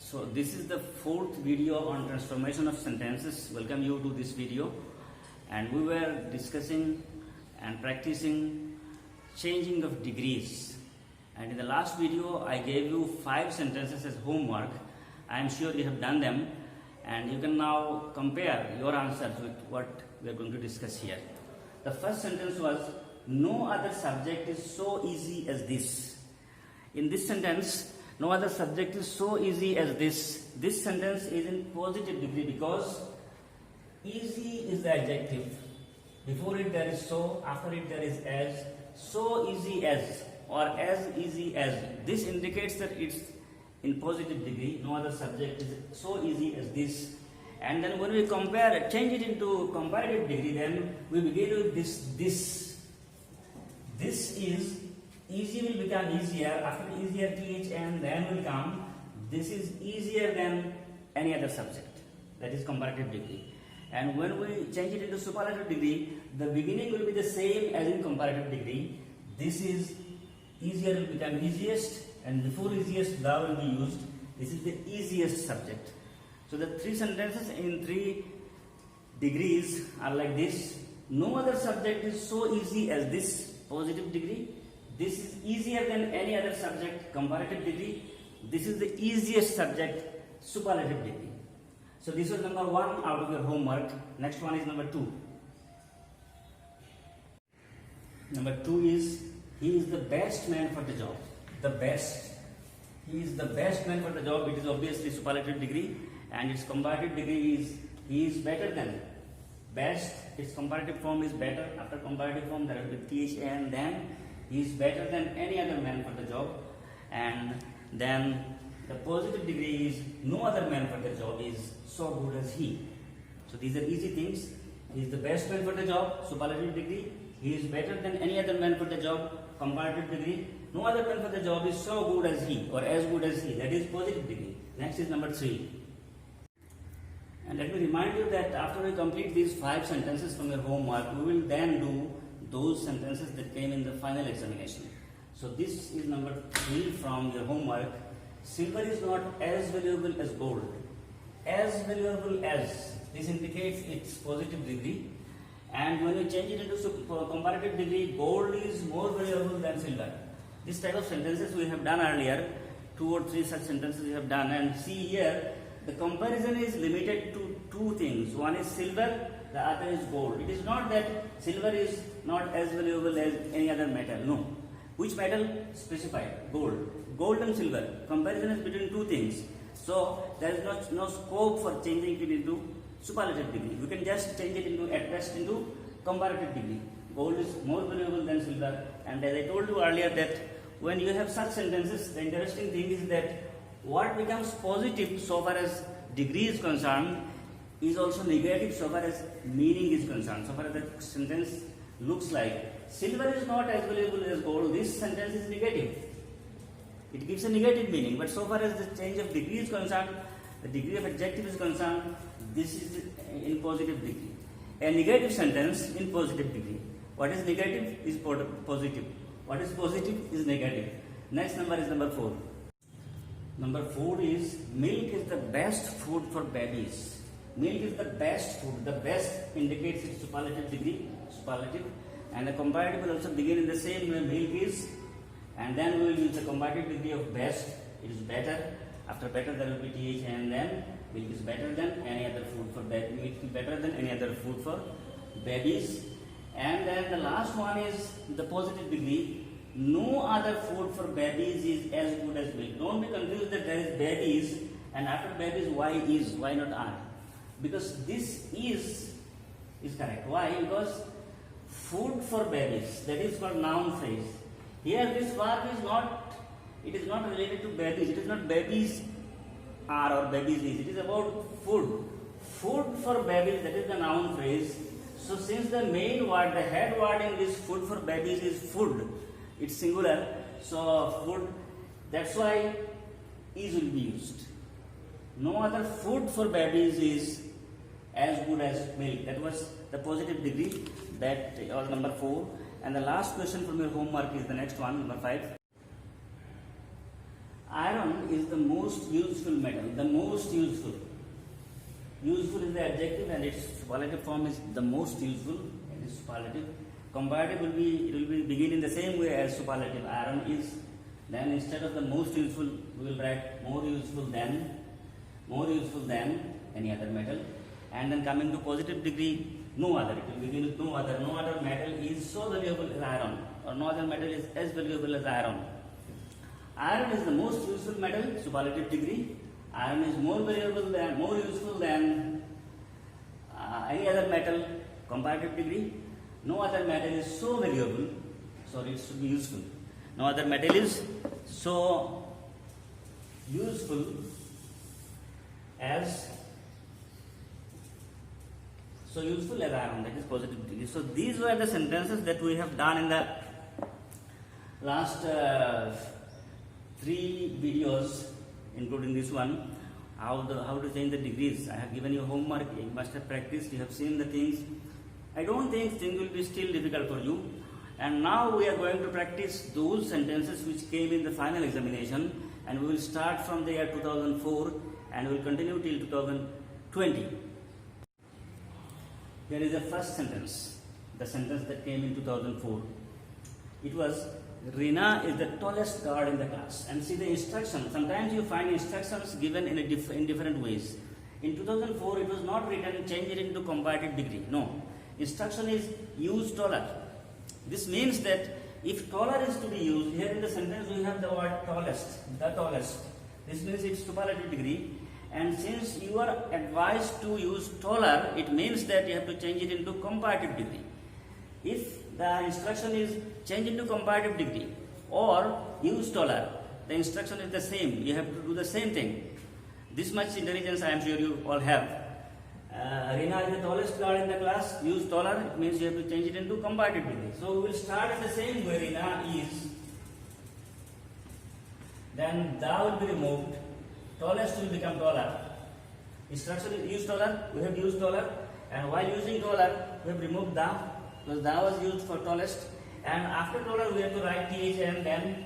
So this is the fourth video on transformation of sentences. Welcome you to this video, and we were discussing and practicing changing of degrees, and in the last video I gave you 5 sentences as homework. I am sure you have done them, and you can now compare your answers with what we are going to discuss here. The first sentence was, no other subject is so easy as this. In this sentence, no other subject is so easy as this. This sentence is in positive degree because easy is the adjective. Before it there is so, after it there is as. So easy as or as easy as. This indicates that it's in positive degree. No other subject is so easy as this. And then when we compare, change it into comparative degree, then we begin with this. This is easy will become easier. After easier th and then will come. This is easier than any other subject. That is comparative degree. And when we change it into superlative degree, the beginning will be the same as in comparative degree. This is easier will become easiest, and before easiest thou will be used. This is the easiest subject. So the 3 sentences in 3 degrees are like this. No other subject is so easy as this, positive degree. This is easier than any other subject, comparative degree. This is the easiest subject, superlative degree. So this was number 1 out of your homework. Next one is number 2. Number 2 is, he is the best man for the job. The best. He is the best man for the job. It is obviously superlative degree, and its comparative degree is, he is better than. Best, its comparative form is better. After comparative form there will be th and then. He is better than any other man for the job. And then the positive degree is, no other man for the job is so good as he. So these are easy things. He is the best man for the job, superlative degree. He is better than any other man for the job, comparative degree. No other man for the job is so good as he or as good as he. That is positive degree. Next is number 3. And let me remind you that after we complete these 5 sentences from your homework, we will then do those sentences that came in the final examination. So this is number 3 from your homework. Silver is not as valuable as gold. As valuable as. This indicates its positive degree. And when you change it into comparative degree, gold is more valuable than silver. This type of sentences we have done earlier. 2 or 3 such sentences we have done. And see here, the comparison is limited to 2 things. One is silver, the other is gold. It is not that silver is not as valuable as any other metal. No. Which metal? Specified. Gold. Gold and silver. Comparison is between 2 things. So there is no scope for changing it into superlative degree. We can just change it into, at best, into comparative degree. Gold is more valuable than silver. And as I told you earlier that when you have such sentences, the interesting thing is that what becomes positive so far as degree is concerned is also negative so far as meaning is concerned. So far as the sentence looks like silver is not as valuable as gold, this sentence is negative. It gives a negative meaning, but so far as the change of degree is concerned, the degree of adjective is concerned, this is in positive degree. A negative sentence in positive degree. What is negative is positive. What is positive is negative. Next number is number 4. Number 4 is, milk is the best food for babies. Milk is the best food. The best indicates its superlative degree, superlative. And the comparative will also begin in the same way, milk is. And then we will use the comparative degree of best. It is better. After better there will be th and then. Milk is better than any other food for babies. Milk is better than any other food for babies. And then the last one is the positive degree. No other food for babies is as good as milk. Don't be confused that there is babies and after babies why not are? Because this is correct. Why? Because food for babies, that is called noun phrase. Here this verb is not, it is not related to babies. It is not babies are or babies is. It is about food. Food for babies, that is the noun phrase. So since the main word, the head word in this food for babies is food, it's singular, so food, that's why is will be used. No other food for babies is as good as milk. That was the positive degree. That was number 4. And the last question from your homework is the next one, number 5. Iron is the most useful metal. The most useful. Useful is the adjective and its superlative form is the most useful and its superlative. Comparative will be begin in the same way as superlative. Iron is. Then instead of the most useful, we will write more useful than any other metal. And then coming to positive degree, no other. It will begin with no other. No other metal is so valuable as iron, or no other metal is as valuable as iron. Iron is the most useful metal, superlative degree. Iron is more useful than any other metal, comparative degree. No other metal is so valuable, sorry, it should be useful. No other metal is so useful as iron, that is positive degree. So these were the sentences that we have done in the last 3 videos, including this one, how to change the degrees. I have given you homework, you must have practiced, you have seen the things. I don't think things will be still difficult for you. And now we are going to practice those sentences which came in the final examination, and we will start from the year 2004 and we will continue till 2020. Here is the first sentence, the sentence that came in 2004. It was, Rina is the tallest girl in the class. And see the instructions. Sometimes you find instructions given in different ways. In 2004, it was not written change it into comparative degree. No. Instruction is use taller. This means that if taller is to be used, here in the sentence we have the word tallest, the tallest. This means it's superlative degree. And since you are advised to use taller, it means that you have to change it into comparative degree. If the instruction is change into comparative degree or use taller, the instruction is the same. You have to do the same thing. This much intelligence I am sure you all have. Rina is the tallest girl in the class. Use taller, it means you have to change it into comparative degree. So we will start in the same way. Rina is. Then the will be removed. Tallest will become taller. Instruction is use taller. We have used taller. And while using taller, we have removed the, because the was used for tallest. And after taller, we have to write th and then.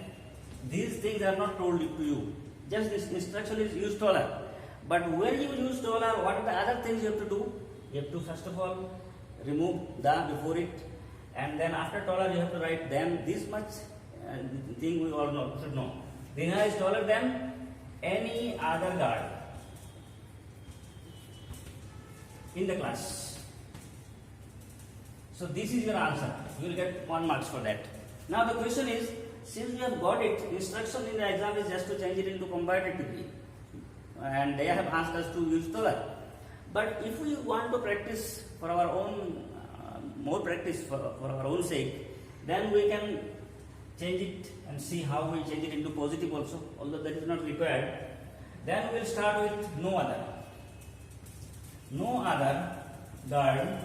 These things are not told to you. Just this instruction is use taller. But when you use taller, what are the other things you have to do? You have to first of all remove the before it, and then after taller you have to write them. This much thing we all know, should know. Rina is taller than any other girl in the class. So this is your answer. You will get 1 mark for that. Now the question is, since we have got it, instruction in the exam is just to change it into comparative degree. And they have asked us to use taller. But if we want to practice for our own, more practice for our own sake, then we can change it and see how we change it into positive also, although that is not required. Then we will start with no other. No other girl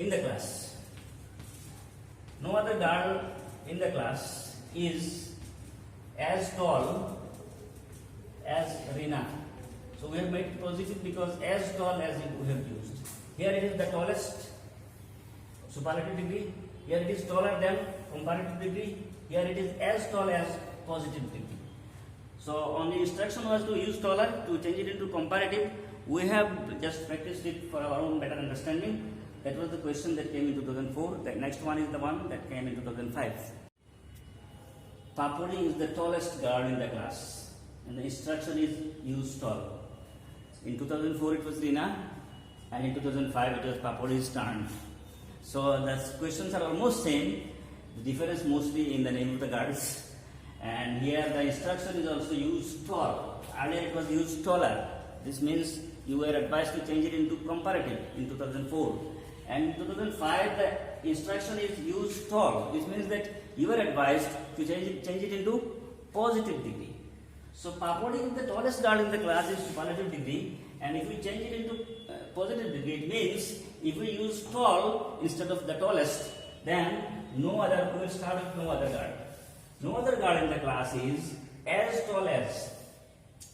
in the class. No other girl in the class is as tall as Rina. So we have made it positive because as tall as we have used. Here it is the tallest, superlative degree. Here it is taller than comparative degree. Here it is as tall as positive degree. So only instruction was to use taller, to change it into comparative. We have just practiced it for our own better understanding. That was the question that came in 2004. The next one is the one that came in 2005. Papuri is the tallest girl in the class. And the instruction is use tall. In 2004 it was Rina, and in 2005 it was Papuri's turn. So the questions are almost same. The difference mostly in the name of the girls. And here the instruction is also use tall. Earlier it was use taller. This means you were advised to change it into comparative in 2004. And in 2005 the instruction is use tall. This means that you were advised to change it into positive degree. So Papuri is the tallest girl in the class is superlative degree, and if we change it into positive degree, it means if we use tall instead of the tallest, then no other, we will start with no other girl. No other girl in the class is as tall as.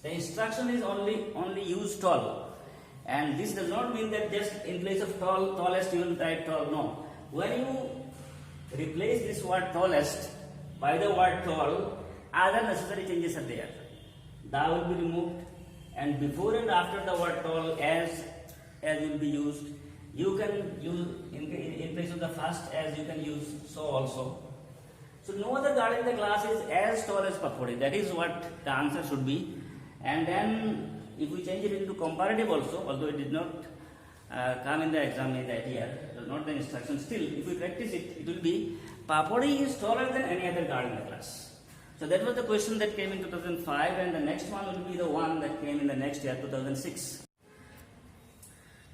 The instruction is only use tall, and this does not mean that just in place of tallest you will type tall. No. When you replace this word tallest by the word tall, other necessary changes are there. The will be removed, and before and after the word tall as will be used. You can use in place of the first as, you can use so also. So no other guard in the class is as tall as Papodi. That is what the answer should be. And then if we change it into comparative also, although it did not come in the exam in that year, not the instruction, still if we practice it, it will be Papodi is taller than any other guard in the class. So that was the question that came in 2005, and the next one will be the one that came in the next year, 2006.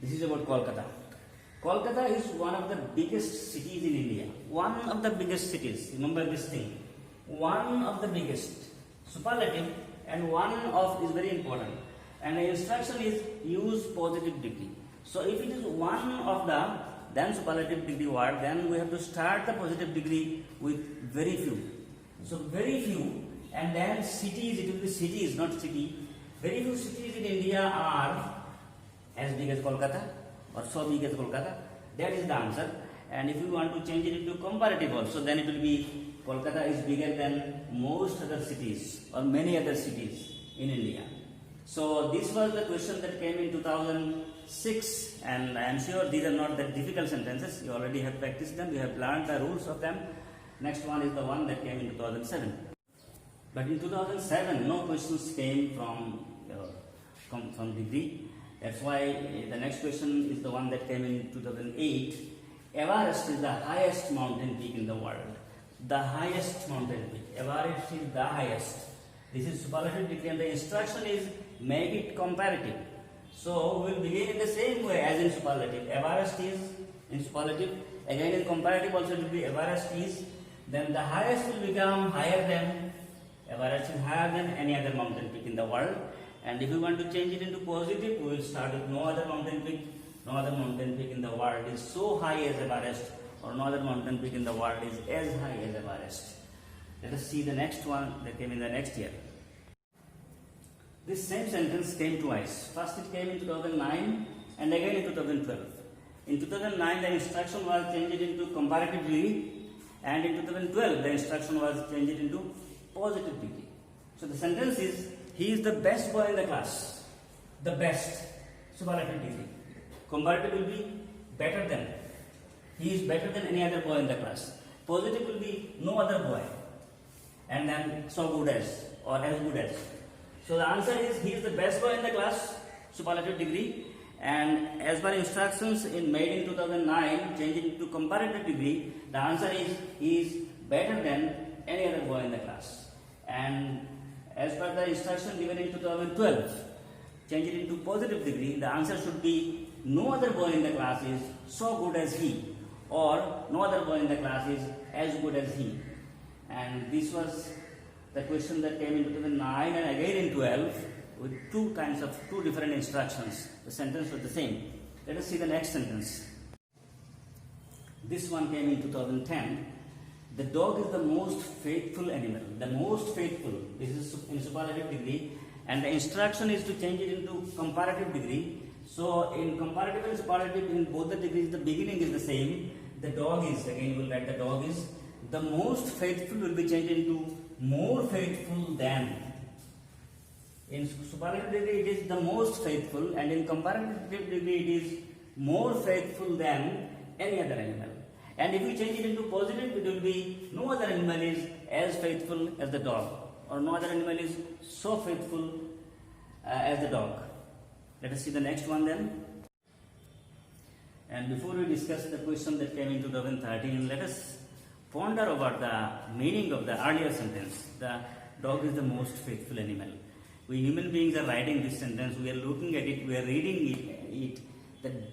This is about Kolkata. Kolkata is one of the biggest cities in India. One of the biggest cities. Remember this thing. One of the biggest. Superlative, and one of is very important. And the instruction is use positive degree. So if it is one of the then superlative degree word, then we have to start the positive degree with very few. So very few, and then cities, it will be cities, not city. Very few cities in India are as big as Kolkata or so big as Kolkata. That is the answer. And if you want to change it into comparative also, then it will be Kolkata is bigger than most other cities or many other cities in India. So this was the question that came in 2006, and I am sure these are not that difficult sentences. You already have practiced them, you have learned the rules of them. Next one is the one that came in 2007. But in 2007, no questions came from degree. That's why the next question is the one that came in 2008. Everest is the highest mountain peak in the world. The highest mountain peak. Everest is the highest. This is superlative degree, and the instruction is make it comparative. So we will begin in the same way as in superlative. Everest is in superlative. Again in comparative also it will be Everest is. Then the highest will become higher than, Everest is higher than any other mountain peak in the world. And if we want to change it into positive, we will start with no other mountain peak. No other mountain peak in the world is so high as Everest, or no other mountain peak in the world is as high as Everest. Let us see the next one that came in the next year. This same sentence came twice. First it came in 2009 and again in 2012. In 2009 the instruction was changed into comparative degree, and in 2012 the instruction was changed into positive degree. So the sentence is, he is the best boy in the class. The best, superlative degree. Comparative will be better than. He is better than any other boy in the class. Positive will be no other boy. And then so good as, or as good as. So the answer is, he is the best boy in the class, superlative degree. And as per instructions made in 2009, changing it to comparative degree, the answer is, he is better than any other boy in the class. And as per the instruction given in 2012, change it into positive degree, the answer should be, no other boy in the class is so good as he, or no other boy in the class is as good as he. And this was the question that came in 2009 and again in 12 with two different instructions. The sentence was the same. Let us see the next sentence. This one came in 2010. The dog is the most faithful animal. The most faithful. This is in superlative degree, and the instruction is to change it into comparative degree. So in comparative and superlative, in both the degrees, the beginning is the same. The dog is, again you will write the dog is. The most faithful will be changed into more faithful than. In superlative degree it is the most faithful, and in comparative degree it is more faithful than any other animal. And if we change it into positive, it will be no other animal is as faithful as the dog, or no other animal is so faithful as the dog. Let us see the next one then. And before we discuss the question that came in 2013, let us ponder over the meaning of the earlier sentence. The dog is the most faithful animal. We human beings are writing this sentence, we are looking at it, we are reading it.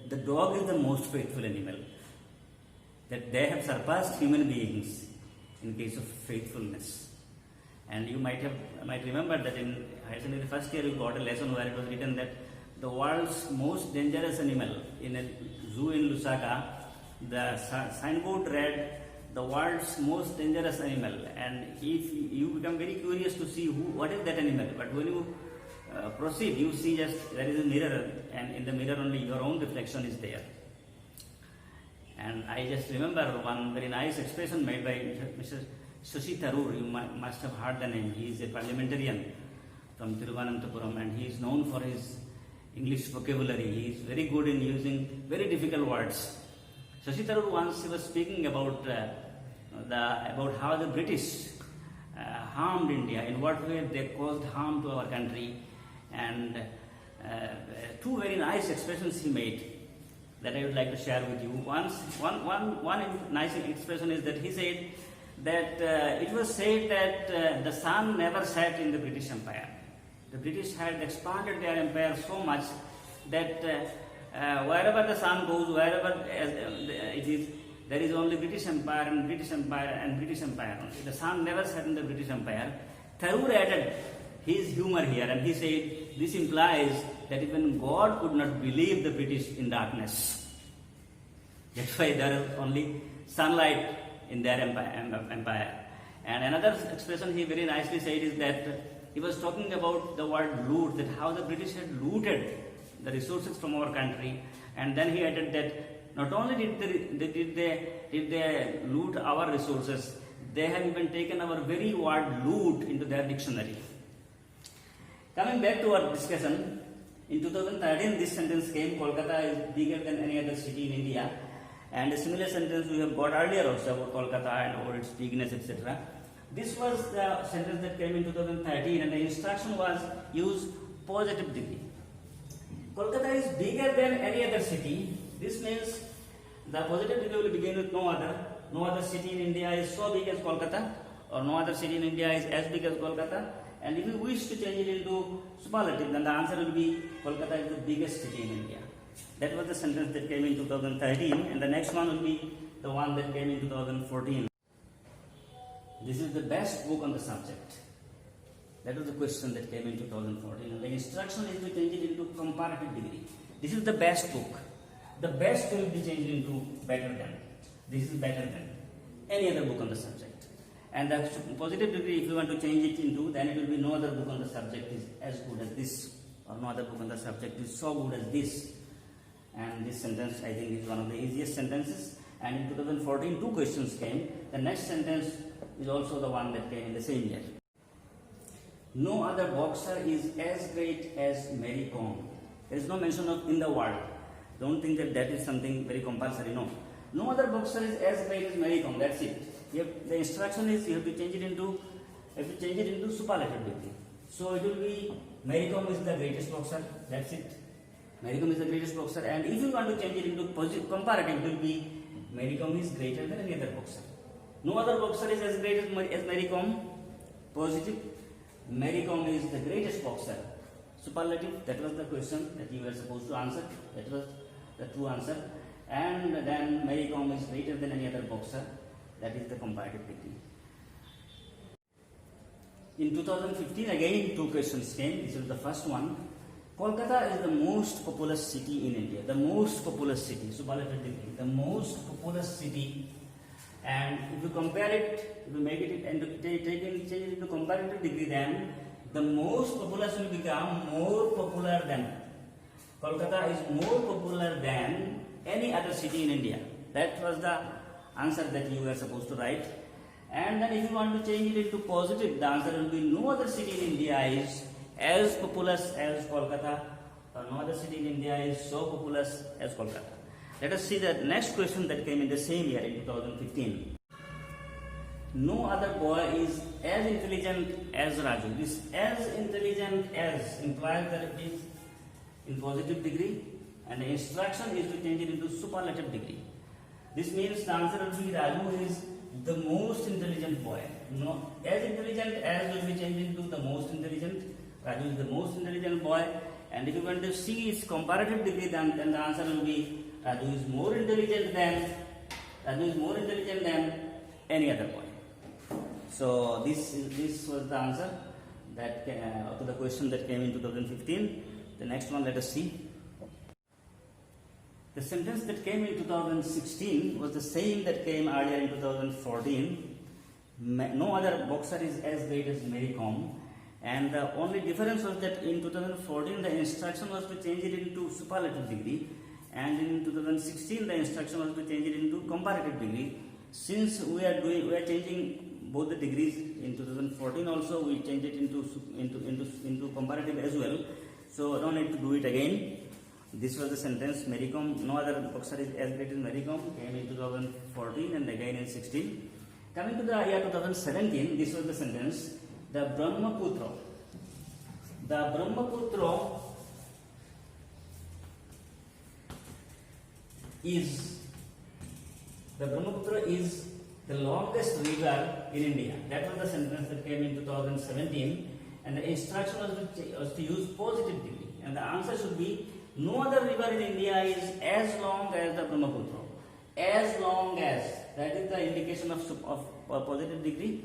The dog is the most faithful animal. That they have surpassed human beings in case of faithfulness. And you might remember that in the first year you got a lesson where it was written that the world's most dangerous animal in a zoo in Lusaka, the signboard read the world's most dangerous animal, and if you become very curious to see what is that animal, but when you proceed, you see just there is a mirror, and in the mirror only your own reflection is there. And I just remember one very nice expression made by Mr. Shashi Tharoor, you must have heard the name. He is a parliamentarian from Thiruvananthapuram and he is known for his English vocabulary. He is very good in using very difficult words. Shashi Tharoor once he was speaking about how the British harmed India, in what way they caused harm to our country, and two very nice expressions he made that I would like to share with you. One nice expression is that he said that it was said that the sun never set in the British Empire. The British had expanded their empire so much that wherever the sun goes, wherever it is, there is only British Empire and British Empire and British Empire only. The sun never set in the British Empire. Tharoor added his humor here and he said this implies that even God could not believe the British in darkness. That's why there is only sunlight in their empire. And another expression he very nicely said is that he was talking about the word loot, that how the British had looted the resources from our country, and then he added that not only did they loot our resources, they have even taken our very word loot into their dictionary. Coming back to our discussion, in 2013 this sentence came, Kolkata is bigger than any other city in India, and a similar sentence we have got earlier also about Kolkata and about its bigness, etc. This was the sentence that came in 2013 and the instruction was use positive degree. Kolkata is bigger than any other city. This means the positive degree will begin with no other. No other city in India is so big as Kolkata, or no other city in India is as big as Kolkata. And if you wish to change it into superlative, then the answer will be Kolkata is the biggest city in India. That was the sentence that came in 2013, and the next one will be the one that came in 2014. This is the best book on the subject. That was the question that came in 2014. And the instruction is to change it into comparative degree. This is the best book. The best will be changed into better than. This is better than any other book on the subject. And the positive degree, if you want to change it into, then it will be no other book on the subject is as good as this, or no other book on the subject is so good as this. And this sentence, I think, is one of the easiest sentences. And in 2014, two questions came. The next sentence is also the one that came in the same year. No other boxer is as great as Mary Kom. There is no mention of in the world. Don't think that that is something very compulsory. No. No other boxer is as great as Mary Kom. That's it. The instruction is you have to change it into superlative degree. So it will be Mary Kom is the greatest boxer. That's it. Mary Kom is the greatest boxer. And if you want to change it into comparative, it will be Mary Kom is greater than any other boxer. No other boxer is as great as Mary Kom. Positive. Mary Kom is the greatest boxer. Superlative, that was the question that you were supposed to answer. That was the true answer. And then Mary Kom is greater than any other boxer. That is the comparative degree. In 2015, again two questions came. This is the first one. Kolkata is the most populous city in India. The most populous city, superlative degree. The most populous city. And if you compare it, if you make it and change it into comparative degree, then the most populous will become more popular than. Kolkata is more popular than any other city in India. That was the answer that you were supposed to write. And then if you want to change it into positive, the answer will be no other city in India is as populous as Kolkata, or no other city in India is so populous as Kolkata. Let us see the next question that came in the same year in 2015. No other boy is as intelligent as Raju. This as intelligent as implies that it is in positive degree, and the instruction is to change it into superlative degree. This means the answer will be Raju is the most intelligent boy. No, as intelligent as will be changed into the most intelligent. Raju is the most intelligent boy. And if you want to see its comparative degree, then the answer will be Raju is more intelligent than any other boy. So this was the answer that to the question that came in 2015. The next one, let us see. The sentence that came in 2016 was the same that came earlier in 2014. No other boxer is as great as Mary Kom. And the only difference was that in 2014 the instruction was to change it into superlative degree, and in 2016 the instruction was to change it into comparative degree. Since we are changing both the degrees. In 2014 also we changed it into comparative as well. So I don't need to do it again. This was the sentence. Mary Kom, no other boxer is as great as Mary Kom, came in 2014 and again in 16. Coming to the year 2017, this was the sentence. The Brahmaputra is the longest river in India. That was the sentence that came in 2017, and the instruction was to use positive degree, and the answer should be no other river in India is as long as the Brahmaputra. As long as, that is the indication of positive degree,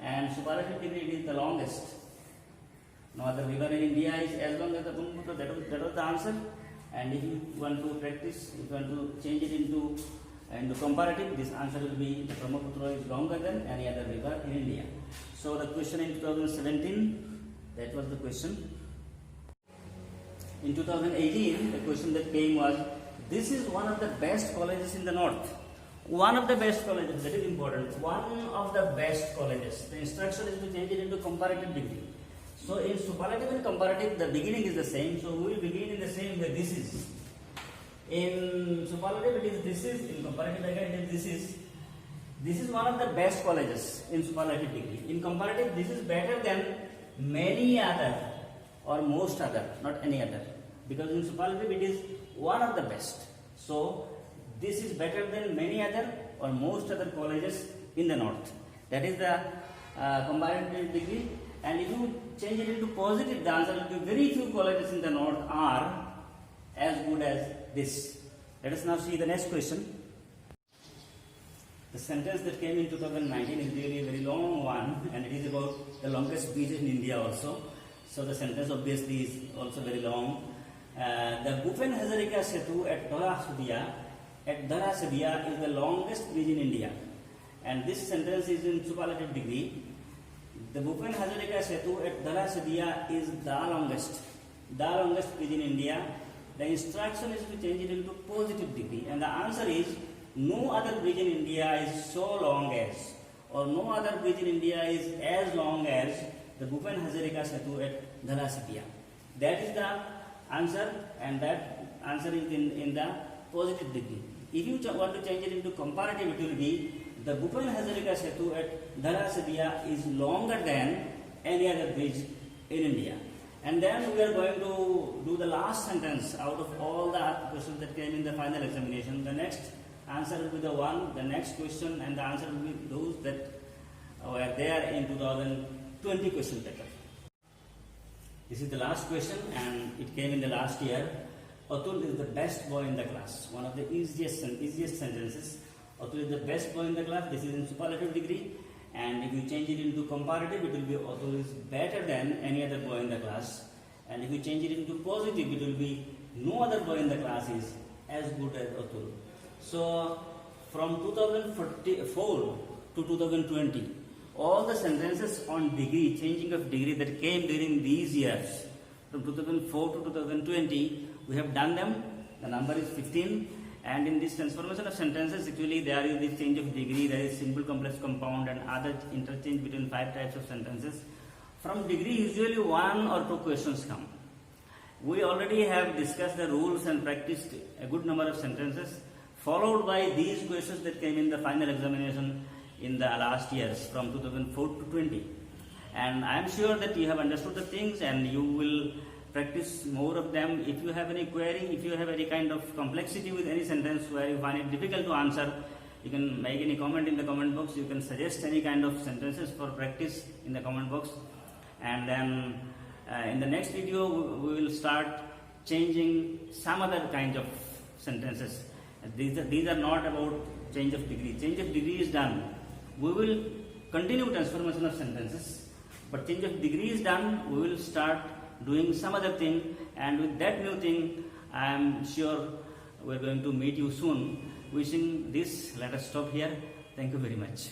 and superlative degree it is the longest. No other river in India is as long as the Brahmaputra. That was the answer. And if you want to practice, if you want to change it into comparative, this answer will be the Brahmaputra is longer than any other river in India. So the question in 2017, that was the question. In 2018, the question that came was, this is one of the best colleges in the north. One of the best colleges, that is important. One of the best colleges. The instruction is to change it into comparative degree. So in superlative and comparative, the beginning is the same. So we will begin in the same way. This is. In superlative, it is this is. In comparative, again, it is this is. This is one of the best colleges in superlative degree. In comparative, this is better than many other or most other, not any other. Because in superlative, it is one of the best. So this is better than many other or most other colleges in the north. That is the comparative degree. And if you change it into positive, the answer will be very few colleges in the north are as good as this. Let us now see the next question. The sentence that came in 2019 is really a very long one, and it is about the longest bridge in India also. So the sentence obviously is also very long. The Bhupen Hazarika Setu at Dhara Sidia is the longest bridge in India. And this sentence is in superlative degree. The Bhupen Hazarika Setu at Dhara Sidia is the longest bridge in India. The instruction is to change it into positive degree, and the answer is no other bridge in India is so long as, or no other bridge in India is as long as the Bhupen Hazarika Setu at Dhara Sidia. That is the answer, and that answer is in the positive degree. If you want to change it into comparative, it will be the Bhupen Hazarika Setu at Dhara Sidia is longer than any other bridge in India. And then we are going to do the last sentence out of all the questions that came in the final examination. The next answer will be the next question, and the answer will be those that were there in 2020 question paper. This is the last question, and it came in the last year. Atul is the best boy in the class. One of the easiest sentences. Atul is the best boy in the class. This is in superlative degree. And if you change it into comparative, it will be Atul is better than any other boy in the class. And if you change it into positive, it will be no other boy in the class is as good as Atul. So from 2004 to 2020, all the sentences on degree, changing of degree that came during these years, from 2004 to 2020, we have done them. The number is 15. And in this transformation of sentences, actually there is this change of degree, there is simple complex compound and other interchange between 5 types of sentences. From degree, usually 1 or 2 questions come. We already have discussed the rules and practiced a good number of sentences, followed by these questions that came in the final examination in the last years from 2004 to 20. And I am sure that you have understood the things and you will practice more of them. If you have any query, if you have any kind of complexity with any sentence where you find it difficult to answer, you can make any comment in the comment box. You can suggest any kind of sentences for practice in the comment box. And then in the next video, we will start changing some other kinds of sentences. These are not about change of degree. Change of degree is done. We will continue transformation of sentences, but change of degree is done. We will start doing some other thing, and with that new thing, I am sure we are going to meet you soon. Wishing this, let us stop here. Thank you very much.